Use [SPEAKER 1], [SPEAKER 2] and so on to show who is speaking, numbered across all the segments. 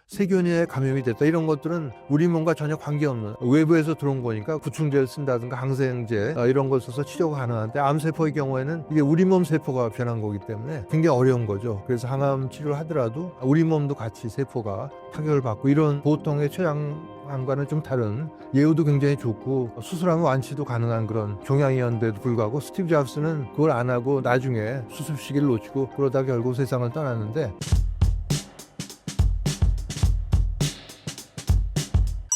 [SPEAKER 1] 세균에 감염이 됐다 이런 것들은 우리 몸과 전혀 관계없는 외부에서 들어온 거니까 구충제를 쓴다든가 항생제 이런 걸 써서 치료가 가능한데 암세포의 경우에는 이게 우리 몸 세포가 변한 거기 때문에 굉장히 어려운 거죠. 그래서 항암 치료를 하더라도 우리 몸도 같이 세포가 타격을 받고 이런 보통의 췌장암과는 좀 다른 예후도 굉장히 좋고 수술하면 완치도 가능한 그런 종양이었는데도 불구하고 스티브 잡스는 그걸 안 하고 나중에 수술 시기를 놓치고 그러다 결국 세상을 떠났는데.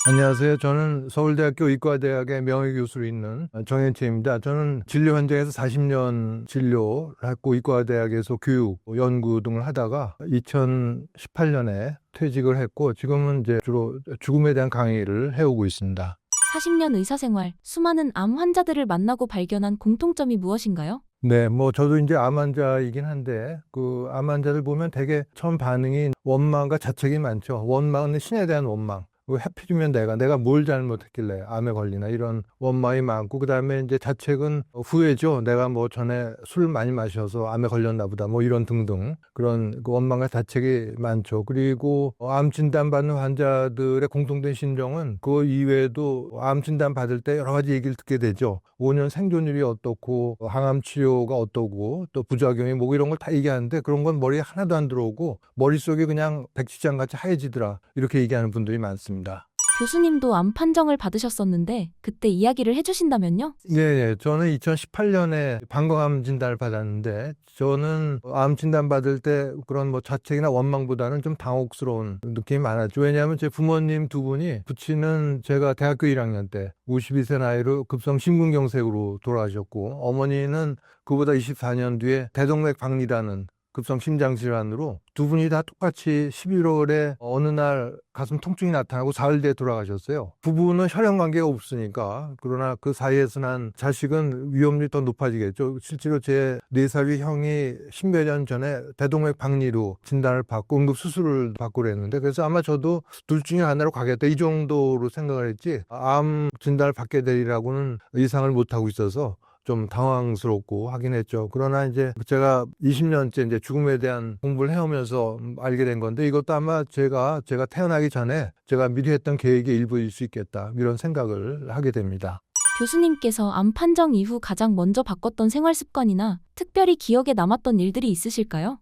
[SPEAKER 1] 안녕하세요. 저는 서울대학교 의과대학의 명예교수로 있는 정현채입니다. 저는 진료 현장에서 40년 진료를 했고 의과대학에서 교육, 연구 등을 하다가 2018년에 퇴직을 했고 지금은 이제 주로 죽음에 대한 강의를 해오고 있습니다.
[SPEAKER 2] 40년 의사생활, 수많은 암 환자들을 만나고 발견한 공통점이 무엇인가요?
[SPEAKER 1] 네, 저도 이제 암 환자이긴 한데, 그 암 환자들 보면 되게 처음 반응이 원망과 자책이 많죠. 원망은 신에 대한 원망. 왜 하필이면 내가 뭘 잘못했길래 암에 걸리나 이런 원망이 많고, 그 다음에 이제 자책은 후회죠. 내가 전에 술 많이 마셔서 암에 걸렸나 보다. 이런 등등. 그런 그 원망과 자책이 많죠. 그리고 암 진단 받는 환자들의 공통된 심정은 그 이외에도 암 진단 받을 때 여러 가지 얘기를 듣게 되죠. 5년 생존율이 어떻고, 항암 치료가 어떠고, 또 부작용이 이런 걸 다 얘기하는데 그런 건 머리에 하나도 안 들어오고 머릿속이 그냥 백지장 같이 하얘지더라. 이렇게 얘기하는 분들이 많습니다.
[SPEAKER 2] 교수님도 암 판정을 받으셨었는데 그때 이야기를 해주신다면요?
[SPEAKER 1] 네, 저는 2018년에 방광암 진단을 받았는데 저는 암 진단 받을 때 그런 자책이나 원망보다는 좀 당혹스러운 느낌이 많았죠. 왜냐하면 제 부모님 두 분이 부친은 제가 대학교 1학년 때 52세 나이로 급성 심근경색으로 돌아가셨고 어머니는 그보다 24년 뒤에 대동맥 박리라는 급성 심장질환으로 두 분이 다 똑같이 11월에 어느 날 가슴 통증이 나타나고 사흘 뒤에 돌아가셨어요. 부부는 혈연 관계가 없으니까. 그러나 그 사이에서 난 자식은 위험률이 더 높아지겠죠. 실제로 제 4살 위 형이 10몇 년 전에 대동맥 박리로 진단을 받고 응급수술을 받고 그랬는데 그래서 아마 저도 둘 중에 하나로 가겠다 이 정도로 생각을 했지 암 진단을 받게 되리라고는 예상을 못하고 있어서 좀 당황스럽고 하긴 했죠. 그러나 이제 제가 20년째 이제 죽음에 대한 공부를 해오면서 알게 된 건데 이것도 아마 제가 태어나기 전에 제가 미리 했던 계획의 일부일 수 있겠다. 이런 생각을 하게 됩니다.
[SPEAKER 2] 교수님께서 암 판정 이후 가장 먼저 바꿨던 생활 습관이나 특별히 기억에 남았던 일들이 있으실까요?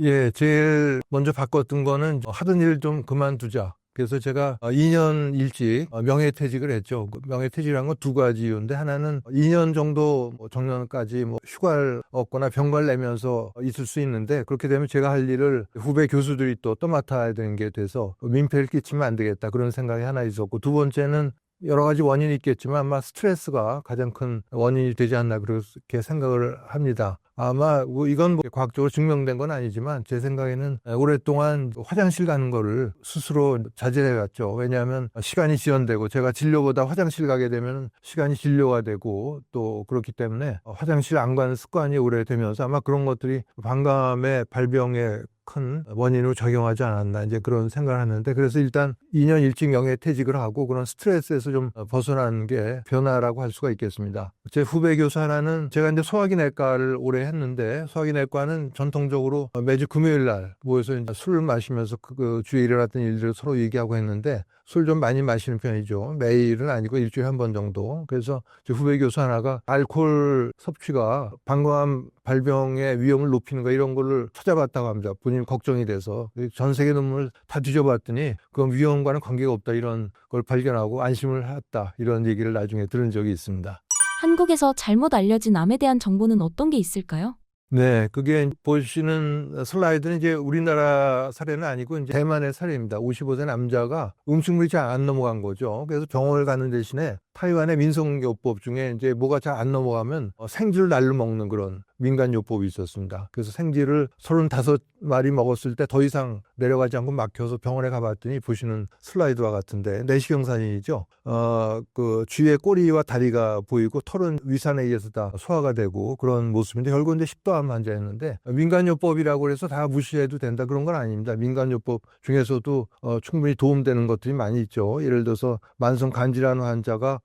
[SPEAKER 1] 예, 제일 먼저 바꿨던 거는 하던 일 좀 그만두자. 그래서 제가 2년 일찍 명예퇴직을 했죠. 명예퇴직이라는 건 두 가지 이유인데 하나는 2년 정도 정년까지 휴가를 얻거나 병가를 내면서 있을 수 있는데 그렇게 되면 제가 할 일을 후배 교수들이 또 맡아야 되는 게 돼서 민폐를 끼치면 안 되겠다 그런 생각이 하나 있었고 두 번째는 여러 가지 원인이 있겠지만 아마 스트레스가 가장 큰 원인이 되지 않나 그렇게 생각을 합니다. 아마 이건 과학적으로 증명된 건 아니지만 제 생각에는 오랫동안 화장실 가는 거를 스스로 자제해왔죠. 왜냐하면 시간이 지연되고 제가 진료보다 화장실 가게 되면 시간이 진료가 되고 또 그렇기 때문에 화장실 안 가는 습관이 오래되면서 아마 그런 것들이 방광암의 발병에 큰 원인으로 작용하지 않았나 이제 그런 생각을 하는데 그래서 일단 2년 일찍 명예퇴직을 하고 그런 스트레스에서 좀 벗어나는 게 변화라고 할 수가 있겠습니다. 제 후배 교수 하나는 제가 이제 소화기내과를 오래 했는데 소화기내과는 전통적으로 매주 금요일 날 모여서 이제 술을 마시면서 그 주위에 일어났던 일들을 서로 얘기하고 했는데 술 좀 많이 마시는 편이죠. 매일은 아니고 일주일에 한 번 정도. 그래서 제 후배 교수 하나가 알코올 섭취가 방광암 발병의 위험을 높이는 거 이런 거를 찾아봤다고 합니다. 본인 걱정이 돼서 전 세계 논문을 다 뒤져봤더니 그건 위험과는 관계가 없다 이런 걸 발견하고 안심을 했다 이런 얘기를 나중에 들은 적이 있습니다.
[SPEAKER 2] 한국에서 잘못 알려진 암에 대한 정보는 어떤 게 있을까요?
[SPEAKER 1] 네, 그게 보시는 슬라이드는 이제 우리나라 사례는 아니고 이제 대만의 사례입니다. 55세 남자가 음식물이 잘 안 넘어간 거죠. 그래서 병원을 가는 대신에 타이완의 민속요법 중에 이제 뭐가 잘 안 넘어가면 생쥐를 날로 먹는 그런 민간요법이 있었습니다. 그래서 생쥐를 35마리 먹었을 때 더 이상 내려가지 않고 막혀서 병원에 가봤더니 보시는 슬라이드와 같은데 내시경사진이죠. 그 쥐의 꼬리와 다리가 보이고 털은 위산에 의해서 다 소화가 되고 그런 모습인데 결국은 이제 식도암 환자였는데 민간요법이라고 해서 다 무시해도 된다 그런 건 아닙니다. 민간요법 중에서도 충분히 도움되는 것들이 많이 있죠. 예를 들어서 만성 간질환 환자가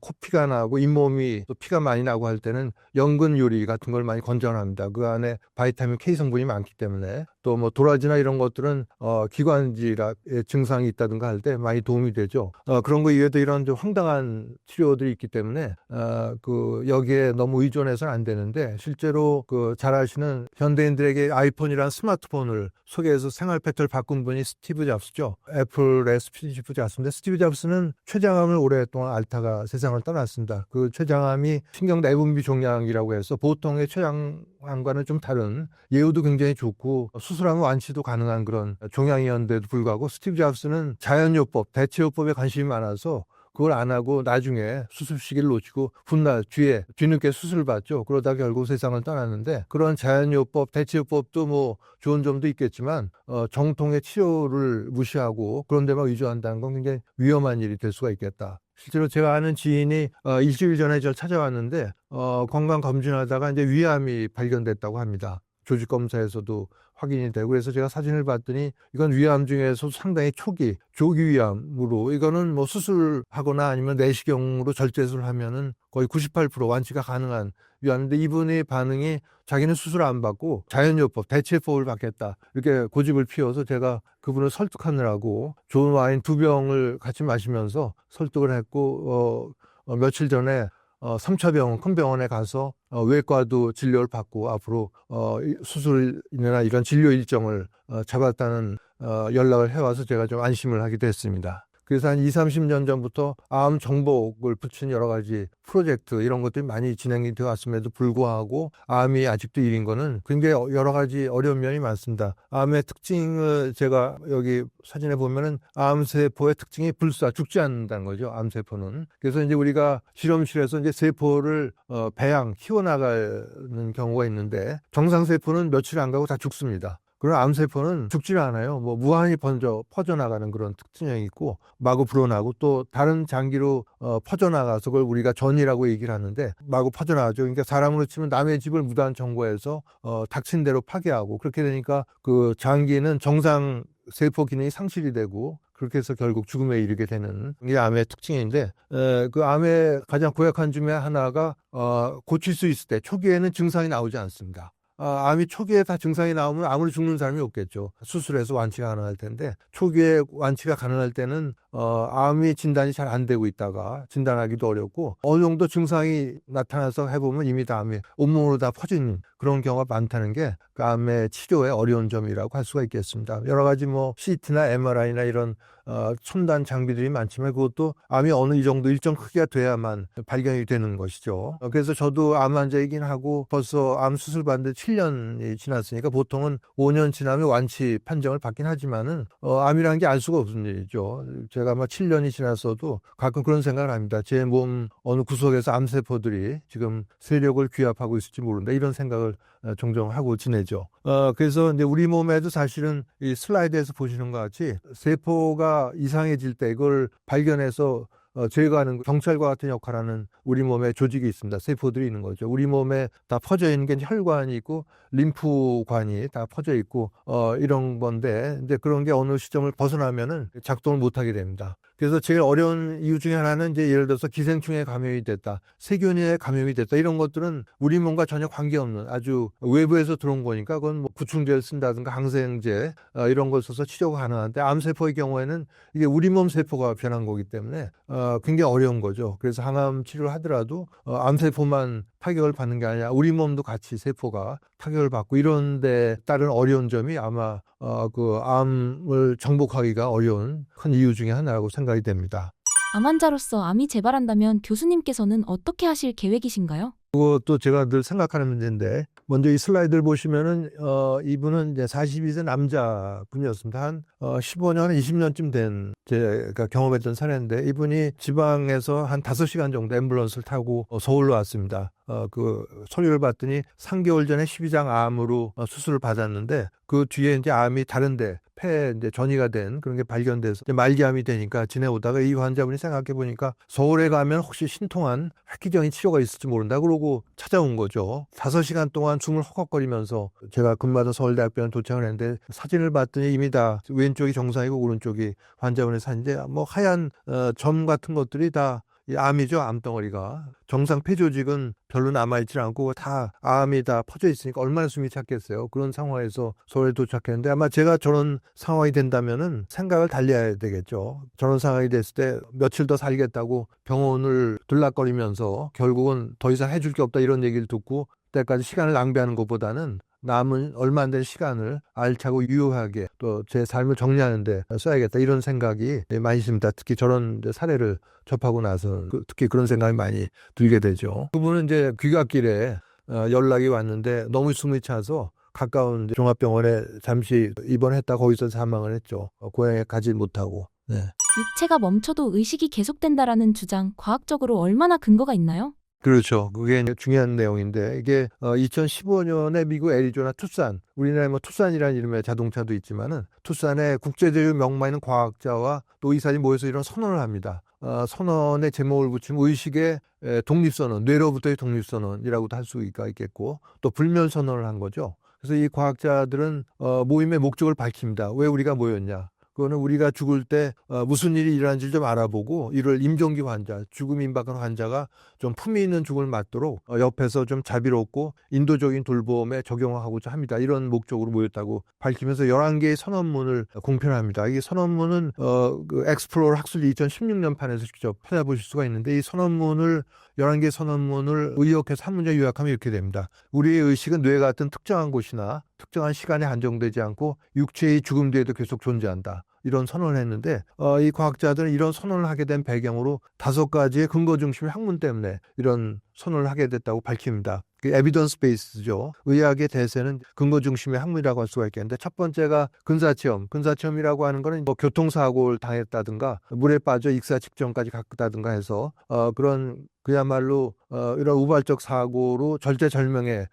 [SPEAKER 1] 코피가 나고 잇몸이 또 피가 많이 나고 할 때는 연근 요리 같은 걸 많이 권장합니다. 그 안에 바이타민 K 성분이 많기 때문에 또 뭐 도라지나 이런 것들은 기관지의 증상이 있다든가 할 때 많이 도움이 되죠. 그런 거 이외에도 이런 좀 황당한 치료들이 있기 때문에 여기에 너무 의존해서는 안 되는데 실제로 잘 아시는 현대인들에게 아이폰이란 스마트폰을 소개해서 생활 패턴을 바꾼 분이 스티브 잡스죠. 애플의 스티브 잡스인데 스티브 잡스는 췌장암을 오랫동안 앓다가 세상을 떠났습니다. 그 췌장암이 신경 내분비 종양이라고 해서 보통의 췌장암과는 좀 다른 예후도 굉장히 좋고 수술하면 완치도 가능한 그런 종양이었는데도 불구하고 스티브 잡스는 자연요법, 대체요법에 관심이 많아서 그걸 안 하고 나중에 수술 시기를 놓치고 훗날 뒤늦게 수술을 받죠. 그러다 결국 세상을 떠났는데 그런 자연요법, 대체요법도 뭐 좋은 점도 있겠지만 정통의 치료를 무시하고 그런 데만 의존한다는 건 굉장히 위험한 일이 될 수가 있겠다. 실제로 제가 아는 지인이 일주일 전에 저를 찾아왔는데 건강 검진하다가 이제 위암이 발견됐다고 합니다. 조직 검사에서도 확인이 되고 그래서 제가 사진을 봤더니 이건 위암 중에서 상당히 조기 위암으로 이거는 뭐 수술하거나 아니면 내시경으로 절제술을 하면은 거의 98% 완치가 가능한 위암인데 이분의 반응이 자기는 수술 안 받고 자연요법, 대체법을 받겠다 이렇게 고집을 피워서 제가 그분을 설득하느라고 좋은 와인 2병을 같이 마시면서 설득을 했고 며칠 전에 3차 병원, 큰 병원에 가서 외과도 진료를 받고 앞으로 수술이나 이런 진료 일정을 잡았다는 연락을 해와서 제가 좀 안심을 하기도 했습니다. 그래서 한 20, 30년 전부터 암 정복을 붙인 여러 가지 프로젝트 이런 것들이 많이 진행이 되어 왔음에도 불구하고 암이 아직도 일인 거는 굉장히 여러 가지 어려운 면이 많습니다. 암의 특징을 제가 여기 사진에 보면은 암세포의 특징이 죽지 않는다는 거죠. 암세포는. 그래서 이제 우리가 실험실에서 이제 세포를 키워나가는 경우가 있는데 정상세포는 며칠 안 가고 다 죽습니다. 그런 암세포는 죽지는 않아요. 뭐 무한히 퍼져나가는 그런 특징이 있고 마구 불어나고 또 다른 장기로 퍼져나가서 그걸 우리가 전이라고 얘기를 하는데 마구 퍼져나가죠. 그러니까 사람으로 치면 남의 집을 무단 점거해서 닥친 대로 파괴하고 그렇게 되니까 그 장기는 정상 세포 기능이 상실이 되고 그렇게 해서 결국 죽음에 이르게 되는 게 암의 특징인데 그 암의 가장 고약한 중에 하나가 고칠 수 있을 때 초기에는 증상이 나오지 않습니다. 암이 초기에 다 증상이 나오면 아무리 죽는 사람이 없겠죠. 수술해서 완치가 가능할 텐데 초기에 완치가 가능할 때는 암이 진단이 잘 안 되고 있다가 진단하기도 어렵고 어느 정도 증상이 나타나서 해보면 이미 다 암이 온몸으로 다 퍼진 그런 경우가 많다는 게 그 암의 치료의 어려운 점이라고 할 수가 있겠습니다. 여러 가지 뭐 CT나 MRI나 이런 첨단 장비들이 많지만 그것도 암이 어느 정도 일정 크기가 돼야만 발견이 되는 것이죠. 그래서 저도 암 환자이긴 하고 벌써 암 수술 받는데 7년이 지났으니까 보통은 5년 지나면 완치 판정을 받긴 하지만은 암이라는 게 알 수가 없는 일이죠. 제가 아마 7년이 지났어도 가끔 그런 생각을 합니다. 제 몸 어느 구석에서 암세포들이 지금 세력을 귀합하고 있을지 모른다 이런 생각을 종종 하고 지내죠. 그래서 이제 우리 몸에도 사실은 이 슬라이드에서 보시는 것 같이 세포가 이상해질 때 이걸 발견해서 제거하는 경찰과 같은 역할을 하는 우리 몸에 조직이 있습니다. 세포들이 있는 거죠. 우리 몸에 다 퍼져 있는 게 이제 혈관이 있고 림프관이 다 퍼져 있고 이런 건데 이제 그런 게 어느 시점을 벗어나면은 작동을 못 하게 됩니다. 그래서 제일 어려운 이유 중에 하나는 이제 예를 들어서 기생충에 감염이 됐다, 세균에 감염이 됐다 이런 것들은 우리 몸과 전혀 관계없는 아주 외부에서 들어온 거니까 그건 뭐 구충제를 쓴다든가 항생제 이런 걸 써서 치료가 가능한데 암세포의 경우에는 이게 우리 몸 세포가 변한 거기 때문에 굉장히 어려운 거죠. 그래서 항암 치료를 하더라도 암세포만 타격을 받는 게 아니라 우리 몸도 같이 세포가 타격을 받고 이런 데 따른 어려운 점이 아마 그 암을 정복하기가 어려운 큰 이유 중에 하나라고 생각이 됩니다.
[SPEAKER 2] 암 환자로서 암이 재발한다면 교수님께서는 어떻게 하실 계획이신가요?
[SPEAKER 1] 그것도 제가 늘 생각하는 문제인데 먼저 이 슬라이드를 보시면은 이분은 이제 42세 남자분이었습니다. 한 15년, 20년쯤 된 제가 경험했던 사례인데 이분이 지방에서 한 5시간 정도 앰뷸런스를 타고 서울로 왔습니다. 그 서류를 봤더니 3개월 전에 12장 암으로 수술을 받았는데 그 뒤에 이제 암이 다른데 폐에 이제 전이가 된 그런 게 발견돼서 이제 말기암이 되니까 지내오다가 이 환자분이 생각해 보니까 서울에 가면 혹시 신통한 획기적인 치료가 있을지 모른다 그러고 찾아온 거죠. 5시간 동안 숨을 헉헉거리면서 제가 근무하던 서울대학병원 도착을 했는데 사진을 봤더니 이미 다 왼쪽이 정상이고 오른쪽이 환자분의 사진인데 뭐 하얀 점 같은 것들이 다 이 암이죠. 암덩어리가. 정상 폐조직은 별로 남아있지 않고 다 암이 다 퍼져 있으니까 얼마나 숨이 찼겠어요. 그런 상황에서 서울에 도착했는데 아마 제가 저런 상황이 된다면은 생각을 달리해야 되겠죠. 저런 상황이 됐을 때 며칠 더 살겠다고 병원을 들락거리면서 결국은 더 이상 해줄 게 없다 이런 얘기를 듣고 그때까지 시간을 낭비하는 것보다는 남은 얼마 안 된 시간을 알차고 유효하게 또 제 삶을 정리하는 데 써야겠다 이런 생각이 많이 있습니다. 특히 저런 사례를 접하고 나서 특히 그런 생각이 많이 들게 되죠. 그분은 이제 귀갓길에 연락이 왔는데 너무 숨이 차서 가까운 종합병원에 잠시 입원했다 거기서 사망을 했죠. 고향에 가지 못하고. 네.
[SPEAKER 2] 육체가 멈춰도 의식이 계속된다라는 주장, 과학적으로 얼마나 근거가 있나요?
[SPEAKER 1] 그렇죠. 그게 중요한 내용인데 이게 2015년에 미국 애리조나 투싼, 우리나라에 뭐 투싼이라는 이름의 자동차도 있지만은 투싼에 국제대회 명망 있는 과학자와 또 의사들이 모여서 이런 선언을 합니다. 선언에 제목을 붙이면 의식의 독립선언, 뇌로부터의 독립선언이라고도 할 수가 있겠고 또 불멸선언을 한 거죠. 그래서 이 과학자들은 모임의 목적을 밝힙니다. 왜 우리가 모였냐? 그거는 우리가 죽을 때 무슨 일이 일어난지 좀 알아보고 이를 임종기 환자, 죽음 임박한 환자가 좀 품위 있는 죽음을 맞도록 옆에서 좀 자비롭고 인도적인 돌봄에 적용하고자 합니다. 이런 목적으로 모였다고 밝히면서 11개의 선언문을 공표합니다. 이 선언문은 그 엑스플로러 학술지 2016년 판에서 직접 찾아보실 수가 있는데 이 선언문을 11개 선언문을 의역해서 한 문장 요약하면 이렇게 됩니다. 우리의 의식은 뇌 같은 특정한 곳이나 특정한 시간에 한정되지 않고 육체의 죽음 뒤에도 계속 존재한다. 이런 선언을 했는데 이 과학자들은 이런 선언을 하게 된 배경으로 5가지의 근거 중심의 학문 때문에 이런 선언을 하게 됐다고 밝힙니다. 그 에비던스 베이스죠. 의학의 대세는 근거 중심의 학문이라고 할 수가 있겠는데 첫 번째가 근사체험. 근사체험이라고 하는 거는 뭐 교통사고를 당했다든가 물에 빠져 익사 직전까지 갔다든가 해서 그런 그야말로 이런 우발적 사고로 절제절명의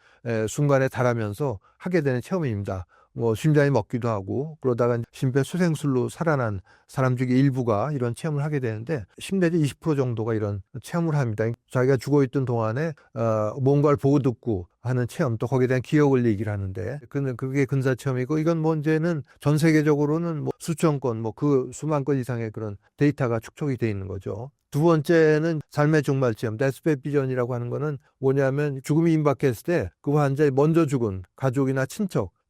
[SPEAKER 1] 순간에 달하면서 하게 되는 체험입니다. 뭐 심장이 멎기도 하고 그러다가 심폐소생술로 살아난 사람 중에 일부가 이런 체험을 하게 되는데 10 내지 20% 정도가 이런 체험을 합니다. 자기가 죽어있던 동안에 뭔가를 보고 듣고 하는 체험 또 거기에 대한 기억을 얘기를 하는데 그게 근사체험이고 이건 뭐 이제는 전 세계적으로는 뭐 수천 건 뭐 그 수만 건 이상의 그런 데이터가 축적이 돼 있는 거죠. 두 번째는 삶의 종말 체험, 데스베드 비전이라고 하는 거는 뭐냐면 죽음이 임박했을 때 그 환자의 먼저 죽은 가족이나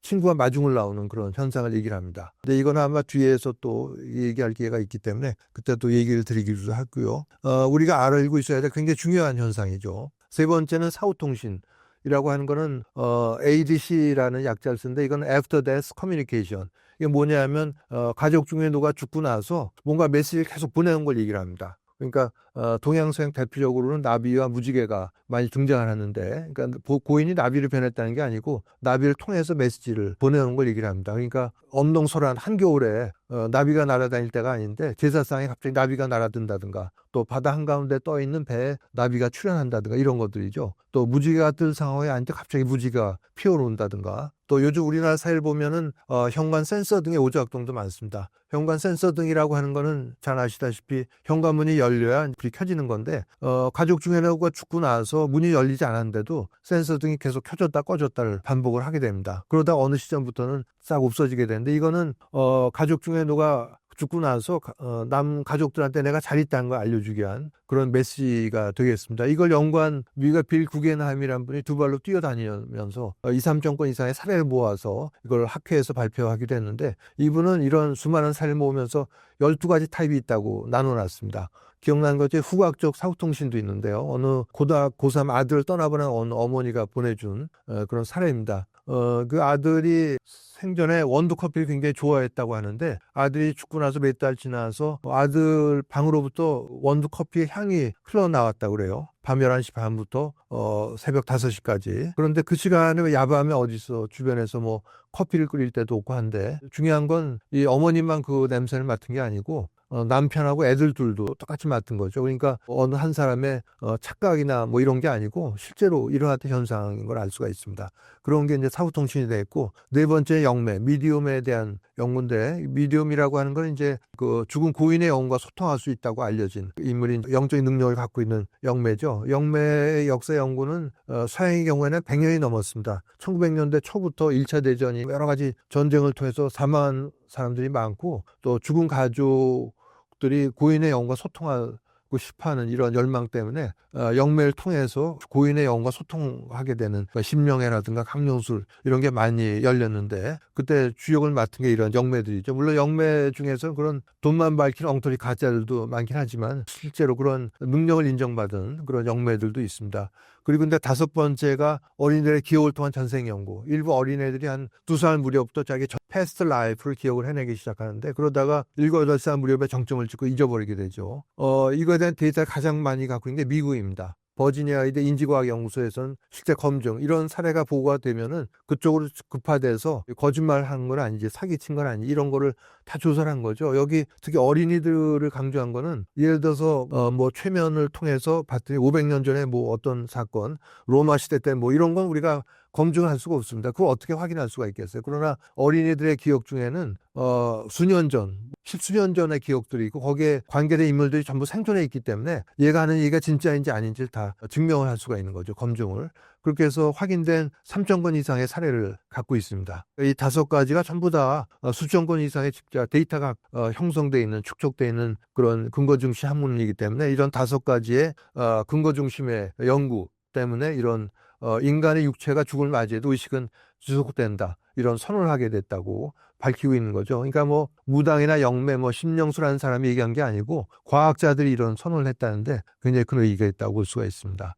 [SPEAKER 1] 친구가 마중을 나오는 그런 현상을 얘기를 합니다. 근데 이건 아마 뒤에서 또 얘기할 기회가 있기 때문에 그때 또 얘기를 드리기도 하고요. 우리가 알고 있어야 될 굉장히 중요한 현상이죠. 세 번째는 사후통신이라고 하는 거는 ADC라는 약자를 쓰는데 이건 After Death Communication. 이게 뭐냐면 가족 중에 누가 죽고 나서 뭔가 메시지를 계속 보내는 걸 얘기를 합니다. 그러니까 동양서양 대표적으로는 나비와 무지개가 많이 등장하는데 그러니까 고인이 나비를 변했다는 게 아니고 나비를 통해서 메시지를 보내는 걸 얘기를 합니다. 그러니까 엄동설한 한겨울에 나비가 날아다닐 때가 아닌데 제사상에 갑자기 나비가 날아든다든가 또 바다 한가운데 떠있는 배에 나비가 출현한다든가 이런 것들이죠. 또 무지개가 뜰 상황에 앉아 갑자기 무지개가 피어오른다든가 또 요즘 우리나라 사회를 보면은 현관 센서 등의 오작동도 많습니다. 현관 센서 등이라고 하는 거는 잘 아시다시피 현관문이 열려야 불이 켜지는 건데 가족 중에 누가 죽고 나서 문이 열리지 않았는데도 센서 등이 계속 켜졌다 꺼졌다를 반복을 하게 됩니다. 그러다 어느 시점부터는 싹 없어지게 되는데 이거는 가족 중에 누가 죽고 나서 남 가족들한테 내가 잘 있다는 걸 알려주기 위한 그런 메시지가 되겠습니다. 이걸 연구한 미국의 빌 구겐하임이라는 분이 두 발로 뛰어다니면서 2, 3천 건 이상의 사례를 모아서 이걸 학회에서 발표하기도 했는데 이분은 이런 수많은 사례를 모으면서 12가지 타입이 있다고 나눠놨습니다. 기억나는 것이 후각적 사후통신도 있는데요. 어느 고3 아들을 떠나보낸 어느 어머니가 보내준 그런 사례입니다. 그 아들이 생전에 원두커피를 굉장히 좋아했다고 하는데 아들이 죽고 나서 몇 달 지나서 아들 방으로부터 원두커피의 향이 흘러나왔다고 그래요. 밤 11시 반부터 새벽 5시까지. 그런데 그 시간에 야밤에 어디서 주변에서 뭐 커피를 끓일 때도 없고 한데 중요한 건 이 어머님만 그 냄새를 맡은 게 아니고 남편하고 애들들도 똑같이 맡은 거죠. 그러니까 어느 한 사람의 착각이나 뭐 이런 게 아니고 실제로 일어났던 현상인 걸 알 수가 있습니다. 그런 게 이제 사후통신이 돼 있고 네 번째 영매, 미디움에 대한 연구인데 미디움이라고 하는 건 이제 그 죽은 고인의 영혼과 소통할 수 있다고 알려진 인물인 영적인 능력을 갖고 있는 영매죠. 영매의 역사 연구는 서양의 경우에는 100년이 넘었습니다. 1900년대 초부터 1차 대전이 여러 가지 전쟁을 통해서 사망한 사람들이 많고 또 죽은 가족들이 고인의 영혼과 소통하고 갖고 싶어하는 이런 열망 때문에 영매를 통해서 고인의 영혼과 소통하게 되는 심령회라든가 감룡술 이런 게 많이 열렸는데 그때 주역을 맡은 게 이런 영매들이죠. 물론 영매 중에서 그런 돈만 밝힌 엉터리 가짜들도 많긴 하지만 실제로 그런 능력을 인정받은 그런 영매들도 있습니다. 그리고 근데 다섯 번째가 어린이들의 기억을 통한 전생 연구. 일부 어린애들이 한 2살 무렵부터 자기 패스트 라이프를 기억을 해내기 시작하는데 그러다가 7, 8살 무렵에 정점을 찍고 잊어버리게 되죠. 이거에 대한 데이터를 가장 많이 갖고 있는 게 미국입니다. 버지니아 의대 인지과학연구소에서는 실제 검증 이런 사례가 보고가 되면은 그쪽으로 급파돼서 거짓말한 건 아니지 사기친 건 아니지 이런 거를 다 조사를 한 거죠. 여기 특히 어린이들을 강조한 거는 예를 들어서 뭐 최면을 통해서 봤더니 500년 전에 뭐 어떤 사건 로마 시대 때 뭐 이런 건 우리가 검증을 할 수가 없습니다. 그걸 어떻게 확인할 수가 있겠어요? 그러나 어린이들의 기억 중에는 수년 전, 십수년 전의 기억들이 있고 거기에 관계된 인물들이 전부 생존해 있기 때문에 얘가 하는 얘기가 진짜인지 아닌지를 다 증명을 할 수가 있는 거죠. 검증을. 그렇게 해서 확인된 3,000건 이상의 사례를 갖고 있습니다. 이 5가지가 전부 다 수천 건 이상의 데이터가 형성되어 있는, 축적되어 있는 그런 근거 중심 학문이기 때문에 이런 5가지의 근거 중심의 연구 때문에 이런 인간의 육체가 죽을 맞이해도 의식은 지속된다. 이런 선언을 하게 됐다고 밝히고 있는 거죠. 그러니까 뭐 무당이나 영매, 뭐 심령수라는 사람이 얘기한 게 아니고 과학자들이 이런 선언을 했다는데 굉장히 큰 의의가 있다고 볼 수가 있습니다.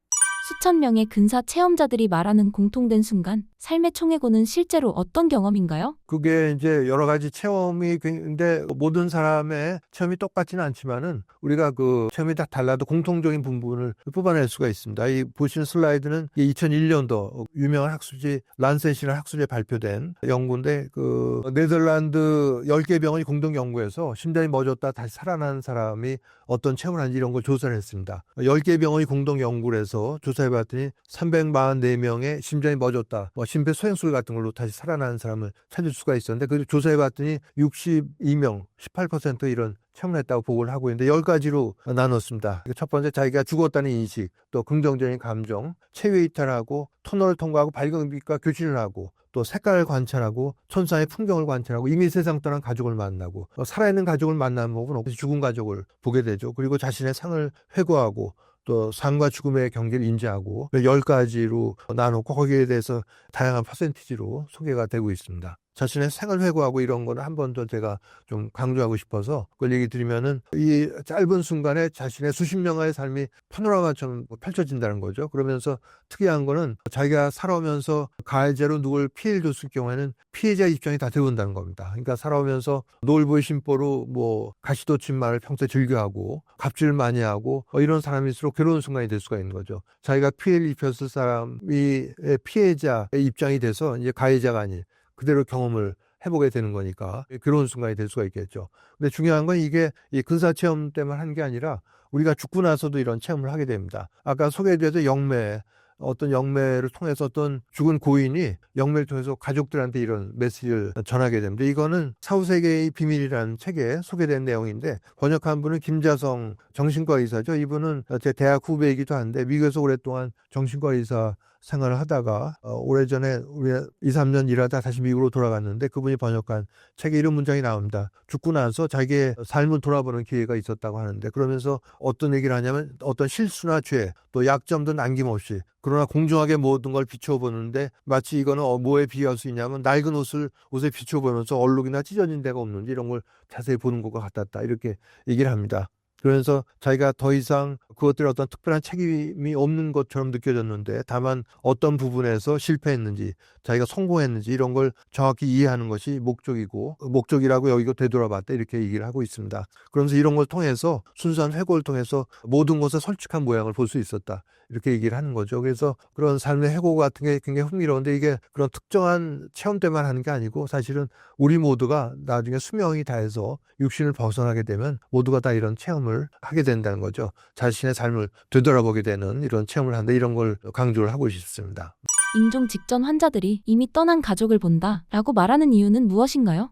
[SPEAKER 2] 수천 명의 근사 체험자들이 말하는 공통된 순간, 삶의 총회고는 실제로 어떤 경험인가요?
[SPEAKER 1] 그게 이제 여러 가지 체험이 근데 모든 사람의 체험이 똑같지는 않지만은 우리가 그 체험이 다 달라도 공통적인 부분을 뽑아낼 수가 있습니다. 이 보시는 슬라이드는 2001년도 유명한 학술지 란셋이라는 학술지에 발표된 연구인데 그 네덜란드 10개 병원이 공동 연구해서 심장이 멎었다 다시 살아난 사람이 어떤 체험을 하는지 이런 걸 조사를 했습니다. 10개 병원이 공동 연구를 해서 조사해봤더니 344명의 심장이 멎었다, 뭐 심폐소생술 같은 걸로 다시 살아나는 사람을 찾을 수가 있었는데 그 조사해봤더니 62명, 18% 이런 체험을 했다고 보고를 하고 있는데 10가지로 나눴습니다. 첫 번째 자기가 죽었다는 인식, 또 긍정적인 감정, 체외 이탈하고 터널을 통과하고 발광빛과 교신을 하고 또 색깔을 관찰하고 천상의 풍경을 관찰하고 이미 세상 떠난 가족을 만나고 살아있는 가족을 만나는 법은 없이 죽은 가족을 보게 되죠. 그리고 자신의 상을 회고하고 또 삶과 죽음의 경계를 인지하고 10가지로 나누고 거기에 대해서 다양한 퍼센티지로 소개가 되고 있습니다. 자신의 생을 회고하고 이런 거는 한 번 더 제가 좀 강조하고 싶어서 그걸 얘기 드리면은 이 짧은 순간에 자신의 수십 년의 삶이 파노라마처럼 펼쳐진다는 거죠. 그러면서 특이한 거는 자기가 살아오면서 가해자로 누굴 피해를 줬을 경우에는 피해자 입장이 다 되어온다는 겁니다. 그러니까 살아오면서 노을보의 심보로 뭐 가시돋친 말을 평소에 즐겨하고 갑질을 많이 하고 이런 사람일수록 괴로운 순간이 될 수가 있는 거죠. 자기가 피해를 입혔을 사람이 피해자의 입장이 돼서 이제 가해자가 아닌 그대로 경험을 해보게 되는 거니까 그런 순간이 될 수가 있겠죠. 근데 중요한 건 이게 이 근사체험 때문에 한 게 아니라 우리가 죽고 나서도 이런 체험을 하게 됩니다. 아까 소개해드렸던 영매, 어떤 영매를 통해서 어떤 죽은 고인이 영매를 통해서 가족들한테 이런 메시지를 전하게 됩니다. 이거는 사후세계의 비밀이라는 책에 소개된 내용인데 번역한 분은 김자성 정신과 의사죠. 이분은 제 대학 후배이기도 한데 미국에서 오랫동안 정신과 의사 생활을 하다가 오래전에 우리 2, 3년 일하다 다시 미국으로 돌아갔는데 그분이 번역한 책에 이런 문장이 나옵니다. 죽고 나서 자기의 삶을 돌아보는 기회가 있었다고 하는데 그러면서 어떤 얘기를 하냐면 어떤 실수나 죄 또 약점도 남김없이 그러나 공정하게 모든 걸 비춰보는데 마치 이거는 뭐에 비유할 수 있냐면 낡은 옷에 비춰보면서 얼룩이나 찢어진 데가 없는지 이런 걸 자세히 보는 것과 같았다 이렇게 얘기를 합니다. 그러면서 자기가 더 이상 그것들이 어떤 특별한 책임이 없는 것처럼 느껴졌는데 다만 어떤 부분에서 실패했는지 자기가 성공했는지 이런 걸 정확히 이해하는 것이 목적이고 목적이라고 여기고 되돌아봤다 이렇게 얘기를 하고 있습니다. 그러면서 이런 걸 통해서 순수한 회고를 통해서 모든 것의 솔직한 모양을 볼 수 있었다. 이렇게 얘기를 하는 거죠. 그래서 그런 삶의 회고 같은 게 굉장히 흥미로운데 이게 그런 특정한 체험 때만 하는 게 아니고 사실은 우리 모두가 나중에 수명이 다해서 육신을 벗어나게 되면 모두가 다 이런 체험을 하게 된다는 거죠. 자신의 삶을 되돌아보게 되는 이런 체험을 한다. 이런 걸 강조를 하고 싶습니다.
[SPEAKER 2] 임종 직전 환자들이 이미 떠난 가족을 본다라고 말하는 이유는 무엇인가요?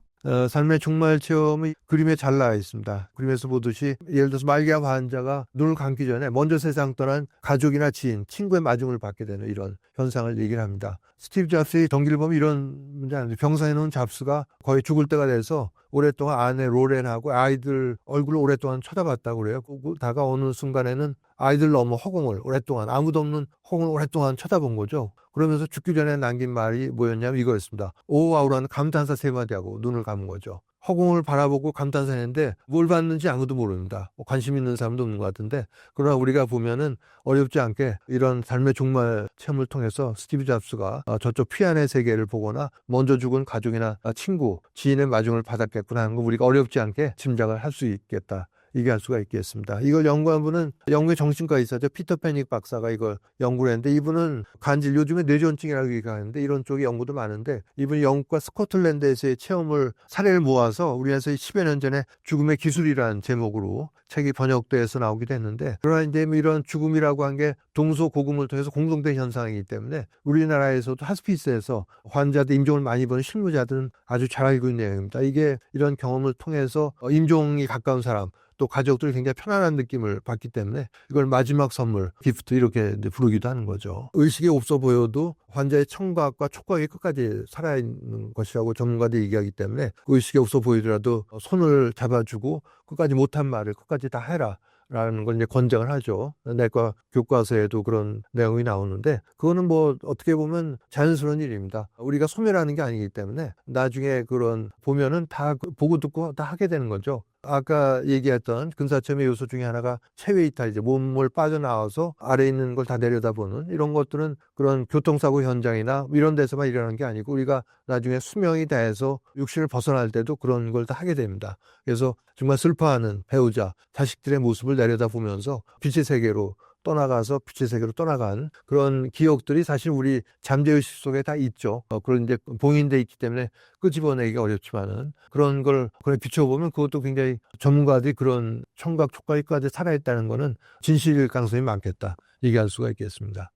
[SPEAKER 1] 삶의 종말 체험이 그림에 잘 나와 있습니다. 그림에서 보듯이 예를 들어서 말기암 환자가 눈을 감기 전에 먼저 세상 떠난 가족이나 지인, 친구의 마중을 받게 되는 이런 현상을 얘기를 합니다. 스티브 잡스의 전기를 보면 이런 문제 아닙니다. 병상에 놓은 잡스가 거의 죽을 때가 돼서 오랫동안 아내 로렌하고 아이들 얼굴을 오랫동안 쳐다봤다고 그래요. 다가 어느 순간에는 아이들 너무 허공을 오랫동안 아무도 없는 허공을 오랫동안 쳐다본 거죠. 그러면서 죽기 전에 남긴 말이 뭐였냐면 이거였습니다. 오와우라는 감탄사 세 마디하고 눈을 감은 거죠. 허공을 바라보고 감탄사했는데 뭘 봤는지 아무도 모릅니다. 관심 있는 사람도 없는 것 같은데 그러나 우리가 보면은 어렵지 않게 이런 삶의 종말 체험을 통해서 스티브 잡스가 저쪽 피안의 세계를 보거나 먼저 죽은 가족이나 친구, 지인의 마중을 받았겠구나 하는 거 우리가 어렵지 않게 짐작을 할 수 있겠다. 얘기할 수가 있겠습니다. 이걸 연구한 분은 영국의 정신과 의사죠. 피터 패닉 박사가 이걸 연구를 했는데 이분은 간질, 요즘에 뇌전증이라고 얘기하는데 이런 쪽의 연구도 많은데 이분이 영국과 스코틀랜드에서의 체험을 사례를 모아서 우리나라에서 10여 년 전에 죽음의 기술이라는 제목으로 책이 번역돼서 나오기도 했는데 그러나 이제 이런 죽음이라고 한 게 동서고금을 통해서 공동된 현상이기 때문에 우리나라에서도 하스피스에서 환자들 임종을 많이 보는 실무자들은 아주 잘 알고 있는 내용입니다. 이게 이런 경험을 통해서 임종이 가까운 사람 또 가족들이 굉장히 편안한 느낌을 받기 때문에 이걸 마지막 선물, 기프트 이렇게 부르기도 하는 거죠. 의식이 없어 보여도 환자의 청각과 촉각이 끝까지 살아있는 것이라고 전문가들이 얘기하기 때문에 의식이 없어 보이더라도 손을 잡아주고 끝까지 못한 말을 끝까지 다 해라. 라는 걸 이제 권장을 하죠. 내과 교과서에도 그런 내용이 나오는데 그거는 뭐 어떻게 보면 자연스러운 일입니다. 우리가 소멸하는 게 아니기 때문에 나중에 그런 보면은 다 보고 듣고 다 하게 되는 거죠. 아까 얘기했던 근사체험의 요소 중에 하나가 체외 이탈, 이제 몸을 빠져나와서 아래에 있는 걸 다 내려다보는 이런 것들은 그런 교통사고 현장이나 이런 데서만 일어나는 게 아니고 우리가 나중에 수명이 다해서 육신을 벗어날 때도 그런 걸 다 하게 됩니다. 그래서 정말 슬퍼하는 배우자, 자식들의 모습을 내려다보면서 빛의 세계로 떠나가서 빛의 세계로 떠나간 그런 기억들이 사실 우리 잠재의식 속에 다 있죠. 그런 이제 봉인돼 있기 때문에 끄집어내기가 어렵지만은 그런 걸 그래 비춰보면 그것도 굉장히 전문가들이 그런 청각 촉각까지 살아있다는 거는 진실일 가능성이 많겠다 얘기할 수가 있겠습니다.